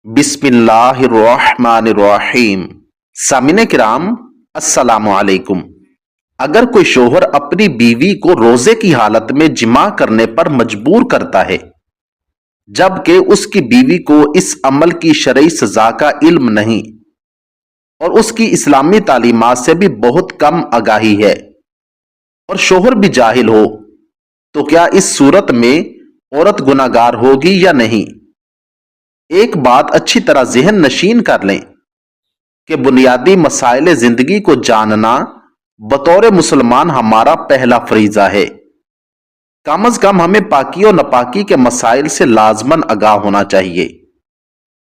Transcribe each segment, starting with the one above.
بسم اللہ الرحمن الرحیم۔ سامعین کرام، السلام علیکم۔ اگر کوئی شوہر اپنی بیوی کو روزے کی حالت میں جماع کرنے پر مجبور کرتا ہے جبکہ اس کی بیوی کو اس عمل کی شرعی سزا کا علم نہیں اور اس کی اسلامی تعلیمات سے بھی بہت کم آگاہی ہے اور شوہر بھی جاہل ہو، تو کیا اس صورت میں عورت گناہگار ہوگی یا نہیں؟ ایک بات اچھی طرح ذہن نشین کر لیں کہ بنیادی مسائل زندگی کو جاننا بطور مسلمان ہمارا پہلا فریضہ ہے۔ کم از کم ہمیں پاکی و ناپاکی کے مسائل سے لازماً آگاہ ہونا چاہیے۔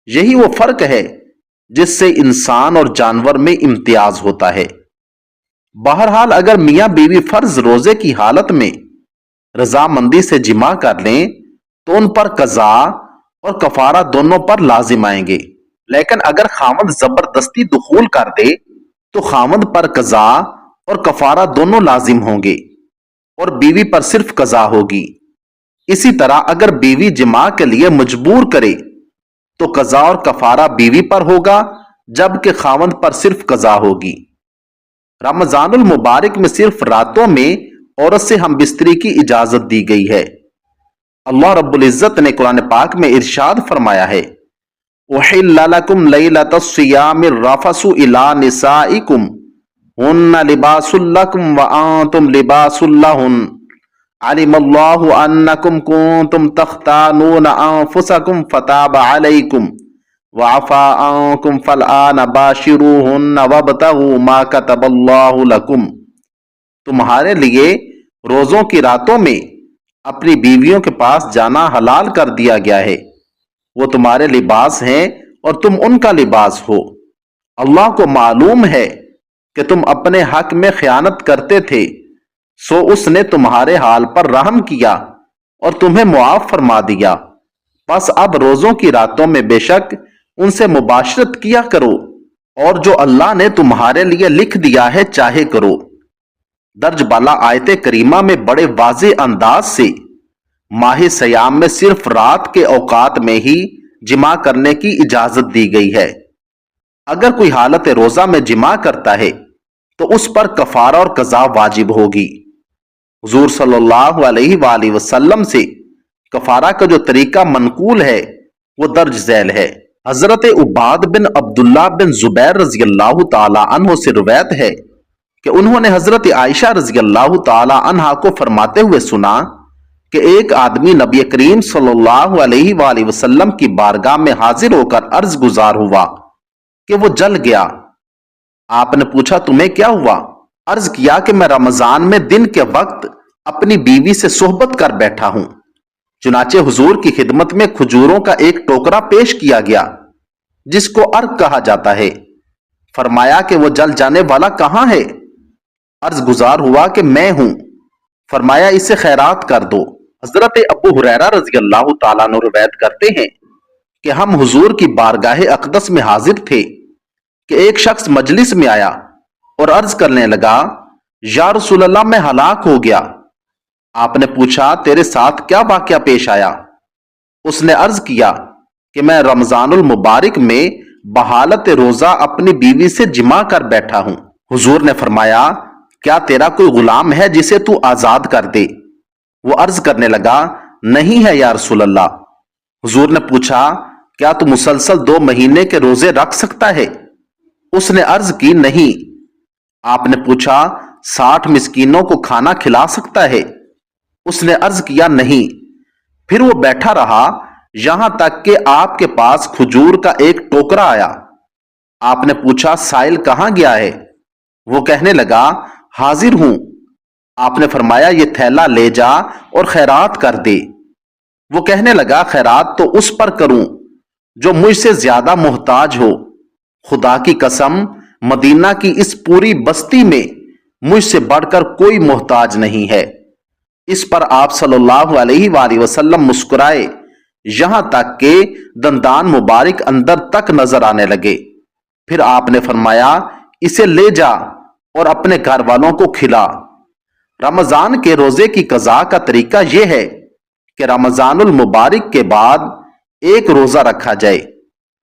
یہی وہ فرق ہے جس سے انسان اور جانور میں امتیاز ہوتا ہے۔ بہرحال اگر میاں بیوی فرض روزے کی حالت میں رضامندی سے جماع کر لیں تو ان پر قضا اور کفارہ دونوں پر لازم آئیں گے، لیکن اگر خاوند زبردستی دخول کر دے تو خاوند پر قضا اور کفارہ دونوں لازم ہوں گے اور بیوی پر صرف قضا ہوگی۔ اسی طرح اگر بیوی جماع کے لیے مجبور کرے تو قضا اور کفارہ بیوی پر ہوگا جبکہ خاوند پر صرف قضا ہوگی۔ رمضان المبارک میں صرف راتوں میں عورت سے ہم بستری کی اجازت دی گئی ہے۔ اللہ رب العزت نے قرآن پاک میں ارشاد فرمایا ہے، احل لکم لیلۃ الصیام الرفث الی نسائکم ہن لباس لکم وانتم لباس لہن علم اللہ انکم کنتم تختانون انفسکم فتاب علیکم وعفا عنکم فالآن باشروہن وابتغوا ما کتب اللہ لکم۔ تمہارے لیے روزوں کی راتوں میں اپنی بیویوں کے پاس جانا حلال کر دیا گیا ہے، وہ تمہارے لباس ہیں اور تم ان کا لباس ہو۔ اللہ کو معلوم ہے کہ تم اپنے حق میں خیانت کرتے تھے، سو اس نے تمہارے حال پر رحم کیا اور تمہیں معاف فرما دیا۔ پس اب روزوں کی راتوں میں بے شک ان سے مباشرت کیا کرو اور جو اللہ نے تمہارے لیے لکھ دیا ہے چاہے کرو۔ درج بالا آیت کریمہ میں بڑے واضح انداز سے ماہ سیام میں صرف رات کے اوقات میں ہی جماع کرنے کی اجازت دی گئی ہے۔ اگر کوئی حالت روزہ میں جماع کرتا ہے تو اس پر کفارہ اور قضا واجب ہوگی۔ حضور صلی اللہ علیہ وآلہ وسلم سے کفارہ کا جو طریقہ منقول ہے وہ درج ذیل ہے۔ حضرت عباد بن عبداللہ بن زبیر رضی اللہ تعالی عنہ سے روایت ہے کہ انہوں نے حضرت عائشہ رضی اللہ تعالی عنہا کو فرماتے ہوئے سنا کہ ایک آدمی نبی کریم صلی اللہ علیہ وآلہ وسلم کی بارگاہ میں حاضر ہو کر عرض گزار ہوا کہ وہ جل گیا۔ آپ نے پوچھا تمہیں کیا ہوا؟ عرض کیا کہ میں رمضان میں دن کے وقت اپنی بیوی سے صحبت کر بیٹھا ہوں، چنانچہ حضور کی خدمت میں کھجوروں کا ایک ٹوکرا پیش کیا گیا جس کو عرق کہا جاتا ہے۔ فرمایا کہ وہ جل جانے والا کہاں ہے؟ عرض گزار ہوا کہ میں ہوں۔ فرمایا اسے خیرات کر دو۔ حضرت ابو ہریرہ رضی اللہ تعالیٰ عنہ روایت کرتے ہیں کہ ہم حضور کی بارگاہ اقدس میں حاضر تھے کہ ایک شخص مجلس میں آیا اور عرض کرنے لگا، یا رسول اللہ میں ہلاک ہو گیا۔ آپ نے پوچھا تیرے ساتھ کیا واقعہ پیش آیا؟ اس نے عرض کیا کہ میں رمضان المبارک میں بحالت روزہ اپنی بیوی سے جماع کر بیٹھا ہوں۔ حضور نے فرمایا کیا تیرا کوئی غلام ہے جسے تو آزاد کر دے؟ وہ عرض کرنے لگا نہیں ہے یا رسول اللہ۔ حضور نے پوچھا کیا تو مسلسل 2 مہینے کے روزے رکھ سکتا ہے؟ اس نے عرض کی نہیں۔ آپ نے پوچھا 60 مسکینوں کو کھانا کھلا سکتا ہے؟ اس نے عرض کیا نہیں۔ پھر وہ بیٹھا رہا یہاں تک کہ آپ کے پاس کھجور کا ایک ٹوکرا آیا۔ آپ نے پوچھا سائل کہاں گیا ہے؟ وہ کہنے لگا حاضر ہوں۔ آپ نے فرمایا یہ تھیلا لے جا اور خیرات کر دے۔ وہ کہنے لگا خیرات تو اس پر کروں جو مجھ سے زیادہ محتاج ہو، خدا کی قسم مدینہ کی اس پوری بستی میں مجھ سے بڑھ کر کوئی محتاج نہیں ہے۔ اس پر آپ صلی اللہ علیہ وآلہ وسلم مسکرائے یہاں تک کہ دندان مبارک اندر تک نظر آنے لگے۔ پھر آپ نے فرمایا اسے لے جا اور اپنے گھر والوں کو کھلا۔ رمضان کے روزے کی قضا کا طریقہ یہ ہے کہ رمضان المبارک کے بعد ایک روزہ رکھا جائے